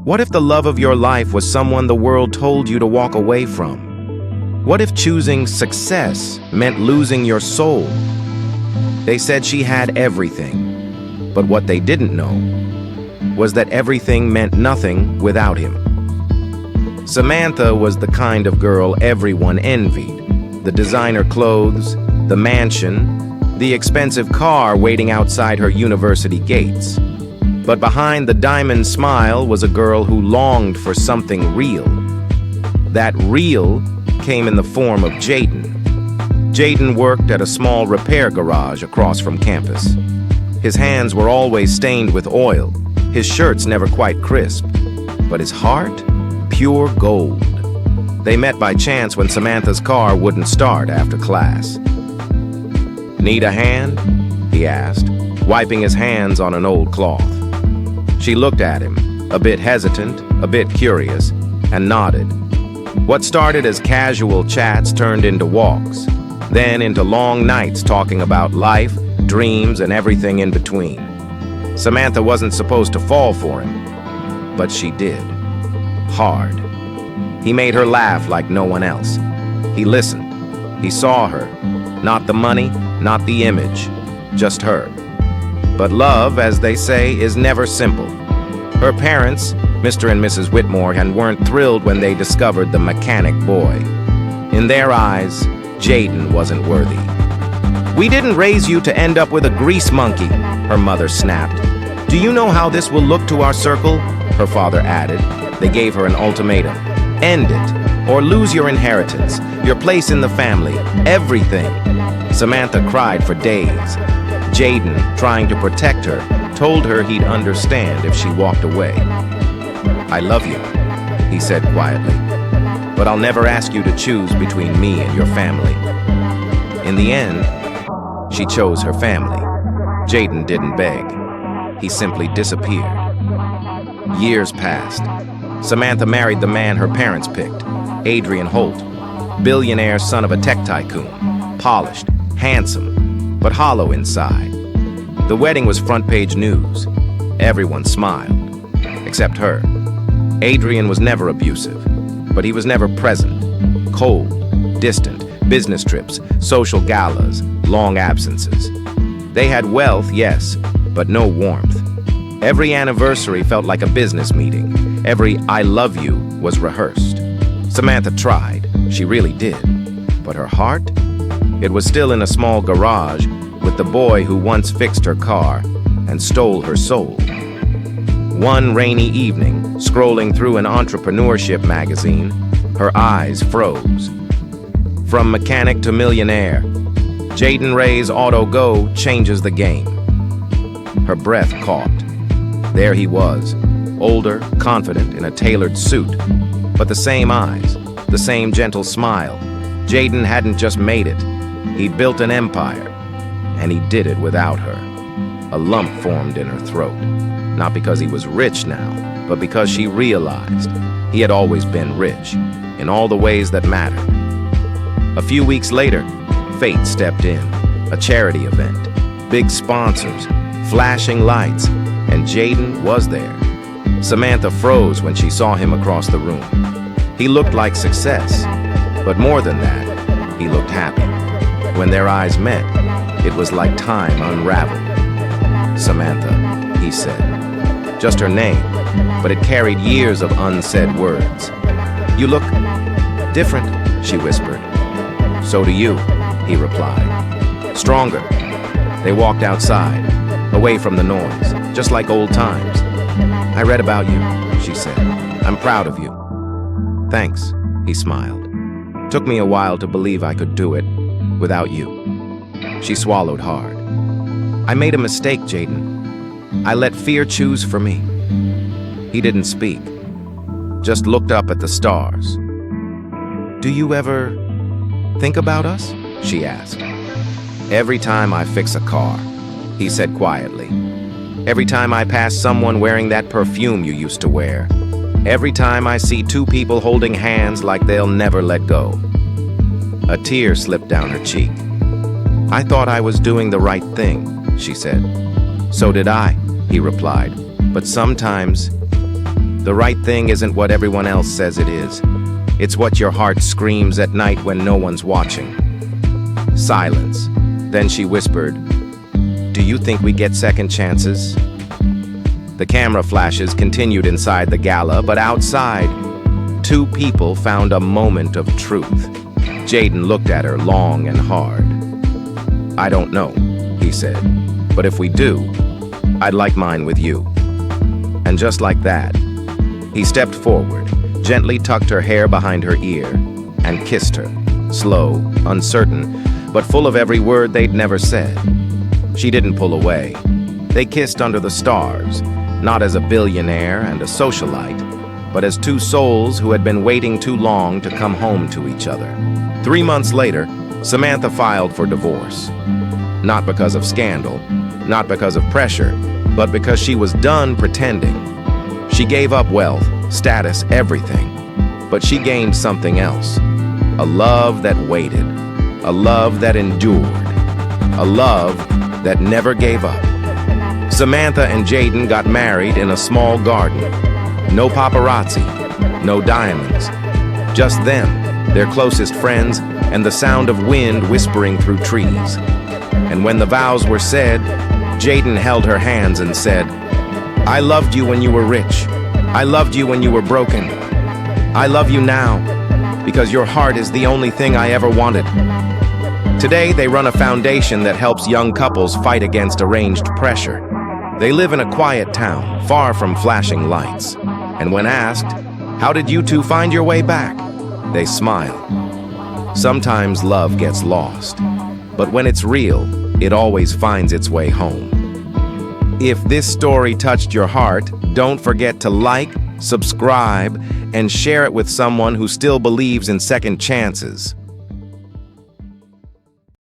What if the love of your life was someone the world told you to walk away from? What if choosing success meant losing your soul? They said she had everything, but what they didn't know was that everything meant nothing without him. Samantha was the kind of girl everyone envied. The designer clothes, the mansion, the expensive car waiting outside her university gates. But behind the diamond smile was a girl who longed for something real. That real came in the form of Jaden. Jaden worked at a small repair garage across from campus. His hands were always stained with oil, his shirts never quite crisp, but his heart, pure gold. They met by chance when Samantha's car wouldn't start after class. "Need a hand?" he asked, wiping his hands on an old cloth. She looked at him, a bit hesitant, a bit curious, and nodded. What started as casual chats turned into walks, then into long nights talking about life, dreams, and everything in between. Samantha wasn't supposed to fall for him, but she did. Hard. He made her laugh like no one else. He listened. He saw her. Not the money, not the image, just her. But love, as they say, is never simple. Her parents, Mr. and Mrs. Whitmore, weren't thrilled when they discovered the mechanic boy. In their eyes, Jaden wasn't worthy. "We didn't raise you to end up with a grease monkey," her mother snapped. "Do you know how this will look to our circle?" her father added. They gave her an ultimatum. "End it, or lose your inheritance, your place in the family, everything." Samantha cried for days. Jaden, trying to protect her, told her he'd understand if she walked away. "I love you," he said quietly, "but I'll never ask you to choose between me and your family." In the end, she chose her family. Jaden didn't beg. He simply disappeared. Years passed. Samantha married the man her parents picked, Adrian Holt, billionaire son of a tech tycoon, polished, handsome, but hollow inside. The wedding was front-page news. Everyone smiled, except her. Adrian was never abusive, but he was never present. Cold, distant, business trips, social galas, long absences. They had wealth, yes, but no warmth. Every anniversary felt like a business meeting. Every "I love you" was rehearsed. Samantha tried, she really did. But her heart? It was still in a small garage with the boy who once fixed her car and stole her soul. One rainy evening, scrolling through an entrepreneurship magazine, her eyes froze. From mechanic to millionaire, Jaden Ray's Auto Go changes the game. Her breath caught. There he was, older, confident, in a tailored suit, but the same eyes, the same gentle smile. Jaden hadn't just made it, he'd built an empire, and he did it without her. A lump formed in her throat, not because he was rich now, but because she realized he had always been rich, in all the ways that mattered. A few weeks later, fate stepped in, a charity event, big sponsors, flashing lights, and Jaden was there. Samantha froze when she saw him across the room. He looked like success, but more than that, he looked happy. When their eyes met, it was like time unraveled. "Samantha," he said. Just her name, but it carried years of unsaid words. "You look different," she whispered. "So do you," he replied. Stronger. They walked outside, away from the noise, just like old times. "I read about you," she said. "I'm proud of you." "Thanks," he smiled. "Took me a while to believe I could do it without you." She swallowed hard. "I made a mistake, Jaden. I let fear choose for me." He didn't speak, just looked up at the stars. "Do you ever think about us?" she asked. "Every time I fix a car," he said quietly. "Every time I pass someone wearing that perfume you used to wear. Every time I see two people holding hands like they'll never let go." A tear slipped down her cheek. "I thought I was doing the right thing," she said. "So did I," he replied. "But sometimes The right thing isn't what everyone else says it is. It's what your heart screams at night when no one's watching. Silence. Then she whispered, "Do you think we get second chances?" The camera flashes continued inside the gala, but outside, two people found a moment of truth. Jaden looked at her long and hard. "I don't know," he said, "but if we do, I'd like mine with you." And just like that, he stepped forward, gently tucked her hair behind her ear, and kissed her, slow, uncertain, but full of every word they'd never said. She didn't pull away. They kissed under the stars, not as a billionaire and a socialite, but as two souls who had been waiting too long to come home to each other. 3 months later, Samantha filed for divorce. Not because of scandal, not because of pressure, but because she was done pretending. She gave up wealth, status, everything, but she gained something else. A love that waited, a love that endured, a love that never gave up. Samantha and Jaden got married in a small garden. No paparazzi, no diamonds, just them, their closest friends, and the sound of wind whispering through trees. And when the vows were said, Jaden held her hands and said, "I loved you when you were rich. I loved you when you were broken. I love you now, because your heart is the only thing I ever wanted." Today, they run a foundation that helps young couples fight against arranged pressure. They live in a quiet town, far from flashing lights. And when asked, "How did you two find your way back?" they smile. Sometimes love gets lost, but when it's real, it always finds its way home. If this story touched your heart, don't forget to like, subscribe, and share it with someone who still believes in second chances.